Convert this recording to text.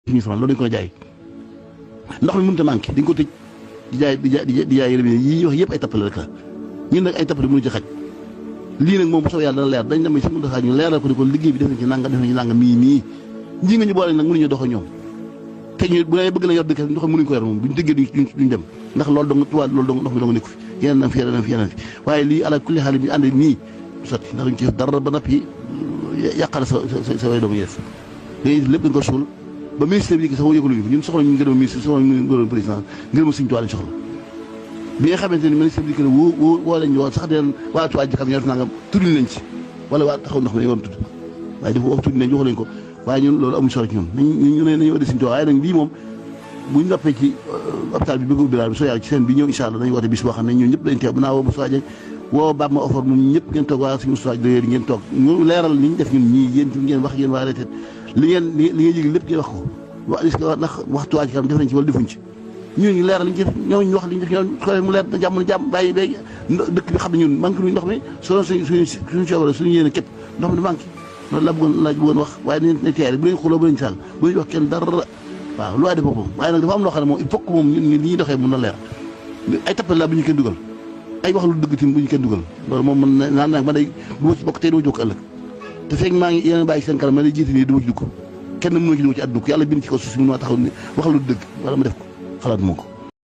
1000 francs loolu dañ ko jaay ndox mi mënut a manqué dañ ko tëj di jaay yërëm yi wax yëpp ay tappale rek la ñun nag ay tappale mënu ci xaj lii nag moom bu soobee yàlla dana leer dañ dem si mën a ñu leeral ko ni ko liggéey bi def nañ ci nangam mii ñi nga ñu boole nag mënuñu dox ak ñoom te ñu bu bëgg na yor dëkk ndox mënuñu ko yor moom buñu déggee duñ dem ndax loolu dong tubaab loolu dong ndox mi dong nekku fi yeneen fi waaye lii ala kulli xaal bi ànd nii du sotti ndax duñ ci dara ba noppi yàqal sa way doomu yi def léegi lépp dañ ko suul ba ministre bi sax yëgaluñu ko ñun soxla ñu ngërëm ministre soxla ñu ngërëm président ngërëm suñu tuwaale soxla bi nga xamante ni ministre bi que ne woo lañ woo sax den waa Touba Ca Kanam ñoo def nangam tudd nañ ci wala waa taxaw ndox mi dañu waroon tudd waaye dafa wax tudd nañ jox lañ ko waaye ñun loolu amuñ solo ci ñun ñu ne nañu wadde suñu Touba waaye nag lii moom buñ noppee ci hôpital bi bëgg ubbi bi soo yàlla ci seen bi ñëw incha allah dañu woote bis boo xam ne ñun ñëpp dañ teew bu naa woo Moussa Dieng woo Bab ma offre moom ñëpp ngeen toog waa suñu Moussa Dieng ngeen toog ñu leeral li ñu def ñun ñii yéen ci ngeen wax yéen waa retraite li ngeen yëg lépp ngeen wax ko wax ndax wax Touba Ca Kanam def nañ ci wala defuñ ci ñu leeral liñ def ñooñu wax liñ def ñoo mu leer na jàmm bàyyi béy dëkk bi xam ne ñun manqué luñ ndox mi soo suñu coobare suñu yéene képp ndox mi du manqué loolu la bëggoon wax waaye dañu ne teere bu leen xuloo bu leen sàll bu leen wax kenn dara waaw lu waay def boppam waaye nag dafa am loo xam ne moom il faut que moom ñun li ñuy doxee mën na leer ay tappale la bu ñu kenn dugal ay wax lu dëgg tim bu ñu kenn dugal loolu moom man naan nag ma day du ma ci bokk tey du ma jokk ëllëg te fekk maa ngi yéen bàyyi seen kanam ma lay jiite nii du ma ci dugg kenn mënu ci dugg ci àdduna ko yàlla bind ci kaw suuf si mën maa taxaw ni wax lu dëgg wala ma def ko xalaat moo ko